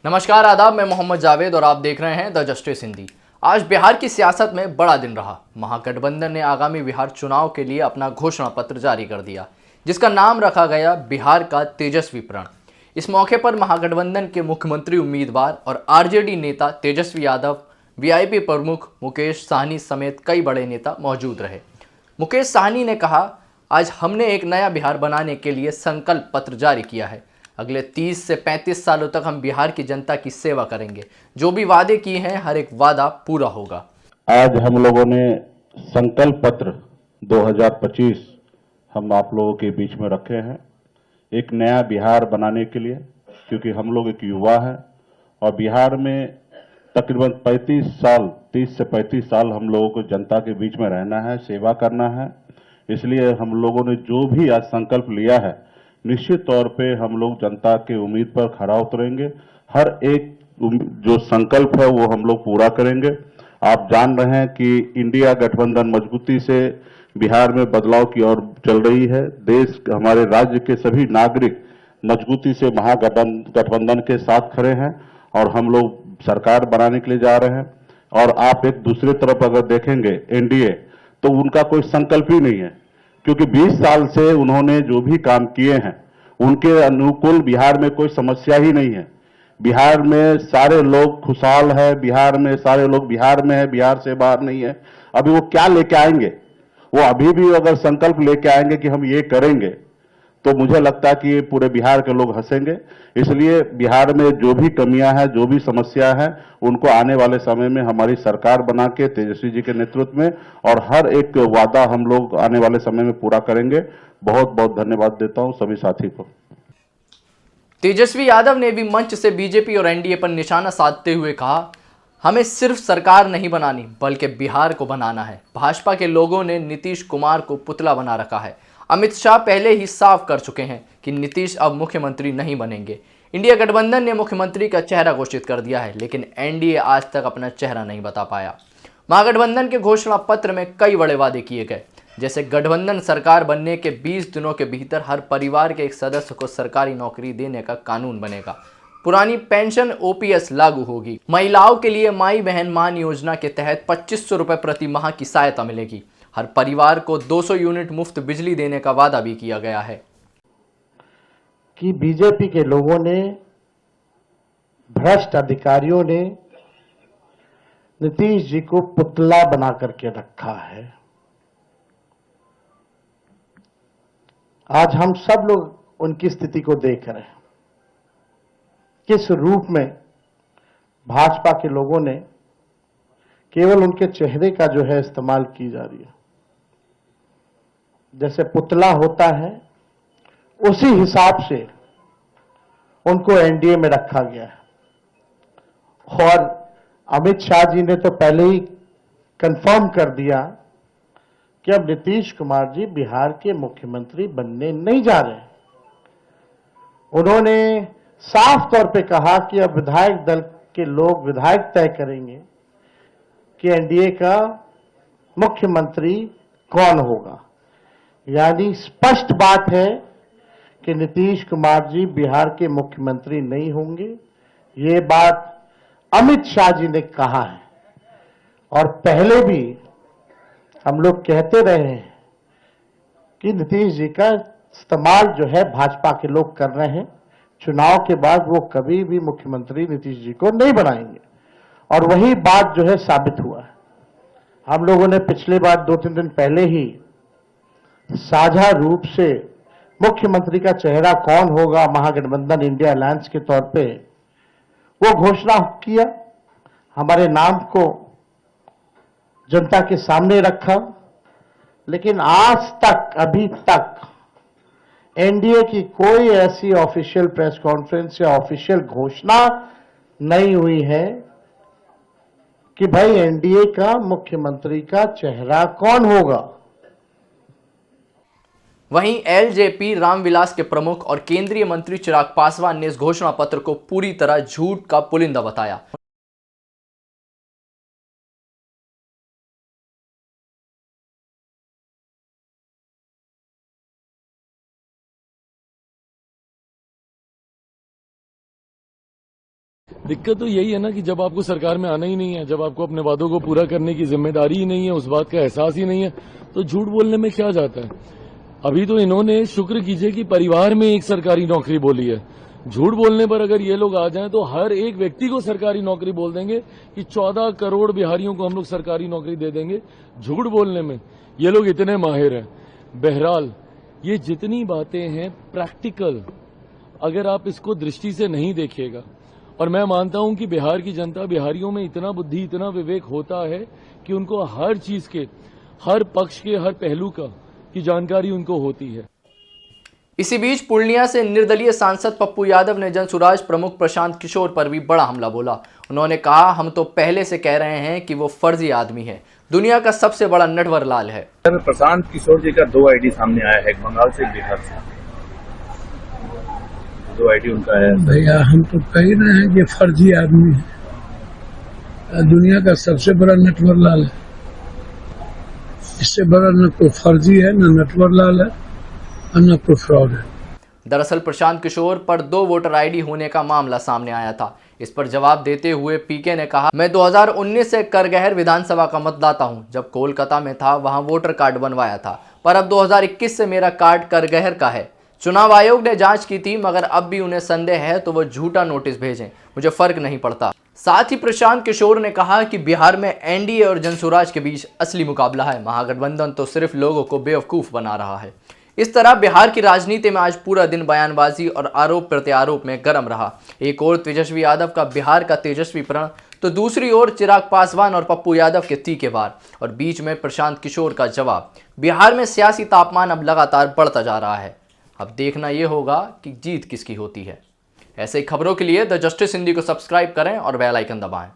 नमस्कार, आदाब। मैं मोहम्मद जावेद और आप देख रहे हैं द जस्टिस हिंदी। आज बिहार की सियासत में बड़ा दिन रहा। महागठबंधन ने आगामी बिहार चुनाव के लिए अपना घोषणा पत्र जारी कर दिया, जिसका नाम रखा गया बिहार का तेजस्वी प्रण। इस मौके पर महागठबंधन के मुख्यमंत्री उम्मीदवार और आरजेडी नेता तेजस्वी यादव, वीआईपी प्रमुख मुकेश साहनी समेत कई बड़े नेता मौजूद रहे। मुकेश साहनी ने कहा, आज हमने एक नया बिहार बनाने के लिए संकल्प पत्र जारी किया है। अगले 30 से 35 सालों तक हम बिहार की जनता की सेवा करेंगे। जो भी वादे किए हैं, हर एक वादा पूरा होगा। आज हम लोगों ने संकल्प पत्र 2025 हम आप लोगों के बीच में रखे हैं, एक नया बिहार बनाने के लिए, क्योंकि हम लोग एक युवा हैं और बिहार में तकरीबन 35 साल 30 से 35 साल हम लोगों को जनता के बीच में रहना है, सेवा करना है। इसलिए हम लोगों ने जो भी आज संकल्प लिया है, निश्चित तौर पे हम लोग जनता के उम्मीद पर खरा उतरेंगे। हर एक जो संकल्प है वो हम लोग पूरा करेंगे। आप जान रहे हैं कि इंडिया गठबंधन मजबूती से बिहार में बदलाव की ओर चल रही है। देश, हमारे राज्य के सभी नागरिक मजबूती से महागठबंधन के साथ खड़े हैं और हम लोग सरकार बनाने के लिए जा रहे हैं। और आप एक दूसरे तरफ अगर देखेंगे एनडीए, तो उनका कोई संकल्प ही नहीं है, क्योंकि 20 साल से उन्होंने जो भी काम किए हैं उनके अनुकूल बिहार में कोई समस्या ही नहीं है। बिहार में सारे लोग खुशहाल है, बिहार में सारे लोग बिहार में है, बिहार से बाहर नहीं है। अभी वो क्या लेके आएंगे? वो अभी भी अगर संकल्प लेके आएंगे कि हम ये करेंगे, तो मुझे लगता है कि ये पूरे बिहार के लोग हंसेंगे। इसलिए बिहार में जो भी कमियां हैं, जो भी समस्या है, उनको आने वाले समय में हमारी सरकार बना के तेजस्वी जी के नेतृत्व में और हर एक वादा हम लोग आने वाले समय में पूरा करेंगे। बहुत बहुत धन्यवाद देता हूं सभी साथी को। तेजस्वी यादव ने भी मंच से बीजेपी और एनडीए पर निशाना साधते हुए कहा, हमें सिर्फ सरकार नहीं बनानी बल्कि बिहार को बनाना है। भाजपा के लोगों ने नीतीश कुमार को पुतला बना रखा है। अमित शाह पहले ही साफ कर चुके हैं कि नीतीश अब मुख्यमंत्री नहीं बनेंगे। इंडिया गठबंधन ने मुख्यमंत्री का चेहरा घोषित कर दिया है, लेकिन एनडीए आज तक अपना चेहरा नहीं बता पाया। महागठबंधन के घोषणा पत्र में कई बड़े वादे किए गए, जैसे गठबंधन सरकार बनने के 20 दिनों के भीतर हर परिवार के एक सदस्य को सरकारी नौकरी देने का कानून बनेगा। पुरानी पेंशन ओपीएस लागू होगी। महिलाओं के लिए माई बहन मान योजना के तहत 2500 रुपए प्रति माह की सहायता मिलेगी। हर परिवार को 200 यूनिट मुफ्त बिजली देने का वादा भी किया गया है। कि बीजेपी के लोगों ने, भ्रष्ट अधिकारियों ने नीतीश जी को पुतला बना करके रखा है। आज हम सब लोग उनकी स्थिति को देख रहे हैं, किस रूप में भाजपा के लोगों ने केवल उनके चेहरे का जो है इस्तेमाल की जा रही है। जैसे पुतला होता है, उसी हिसाब से उनको एनडीए में रखा गया है। और अमित शाह जी ने तो पहले ही कंफर्म कर दिया कि अब नीतीश कुमार जी बिहार के मुख्यमंत्री बनने नहीं जा रहे। उन्होंने साफ तौर पे कहा कि अब विधायक दल के लोग विधायक तय करेंगे कि एनडीए का मुख्यमंत्री कौन होगा। यानी स्पष्ट बात है कि नीतीश कुमार जी बिहार के मुख्यमंत्री नहीं होंगे। ये बात अमित शाह जी ने कहा है और पहले भी हम लोग कहते रहे हैं कि नीतीश जी का इस्तेमाल जो है भाजपा के लोग कर रहे हैं। चुनाव के बाद वो कभी भी मुख्यमंत्री नीतीश जी को नहीं बनाएंगे और वही बात जो है साबित हुआ है। हम लोगों ने पिछले बार 2-3 दिन पहले ही साझा रूप से मुख्यमंत्री का चेहरा कौन होगा महागठबंधन इंडिया अलायंस के तौर पे वो घोषणा किया, हमारे नाम को जनता के सामने रखा। लेकिन आज तक, अभी तक एनडीए की कोई ऐसी ऑफिशियल प्रेस कॉन्फ्रेंस या ऑफिशियल घोषणा नहीं हुई है कि भाई एनडीए का मुख्यमंत्री का चेहरा कौन होगा। वहीं एलजेपी रामविलास के प्रमुख और केंद्रीय मंत्री चिराग पासवान ने इस घोषणा पत्र को पूरी तरह झूठ का पुलिंदा बताया। दिक्कत तो यही है ना कि जब आपको सरकार में आना ही नहीं है, जब आपको अपने वादों को पूरा करने की जिम्मेदारी ही नहीं है, उस बात का एहसास ही नहीं है, तो झूठ बोलने में क्या जाता है। अभी तो इन्होंने शुक्र कीजिए कि परिवार में एक सरकारी नौकरी बोली है। झूठ बोलने पर अगर ये लोग आ जाएं तो हर एक व्यक्ति को सरकारी नौकरी बोल देंगे कि 14 करोड़ बिहारियों को हम लोग सरकारी नौकरी दे देंगे। झूठ बोलने में ये लोग इतने माहिर हैं। बहरहाल ये जितनी बातें हैं प्रैक्टिकल, अगर आप इसको दृष्टि से नहीं देखिएगा, और मैं मानता हूं कि बिहार की जनता, बिहारियों में इतना बुद्धि, इतना विवेक होता है कि उनको हर चीज के, हर पक्ष के, हर पहलू की जानकारी उनको होती है। इसी बीच पूर्णिया से निर्दलीय सांसद पप्पू यादव ने जनसुराज प्रमुख प्रशांत किशोर पर भी बड़ा हमला बोला। उन्होंने कहा, हम तो पहले से कह रहे हैं कि वो फर्जी आदमी है, दुनिया का सबसे बड़ा नटवर लाल है। प्रशांत किशोर जी का 2 आईडी सामने आया है, एक बंगाल से, बिहार से। 2 आईडी उनका है। भैया हम तो कह रहे हैं कि फर्जी आदमी है, दुनिया का सबसे बड़ा नटवर लाल है। इससे बड़ा न तो फर्जी है, न नटवर लाल है, और न कोई फ्रॉड है। दरअसल प्रशांत किशोर पर 2 वोटर आईडी होने का मामला सामने आया था। इस पर जवाब देते हुए पीके ने कहा, मैं 2019 से करगहर विधानसभा का मतदाता हूं। जब कोलकाता में था वहां वोटर कार्ड बनवाया था, पर अब 2021 से मेरा कार्ड करगहर का है। चुनाव आयोग ने जांच की थी, मगर अब भी उन्हें संदेह है तो वो झूठा नोटिस भेजें, मुझे फर्क नहीं पड़ता। साथ ही प्रशांत किशोर ने कहा कि बिहार में एनडीए और जनसुराज के बीच असली मुकाबला है, महागठबंधन तो सिर्फ लोगों को बेवकूफ बना रहा है। इस तरह बिहार की राजनीति में आज पूरा दिन बयानबाजी और आरोप प्रत्यारोप में गर्म रहा। एक ओर तेजस्वी यादव का बिहार का तेजस्वी प्रण, तो दूसरी ओर चिराग पासवान और पप्पू यादव के तीखे वार, और बीच में प्रशांत किशोर का जवाब। बिहार में सियासी तापमान अब लगातार बढ़ता जा रहा है। अब देखना यह होगा कि जीत किसकी होती है। ऐसे ही खबरों के लिए द जस्टिस हिंदी को सब्सक्राइब करें और बेल आइकन दबाएं।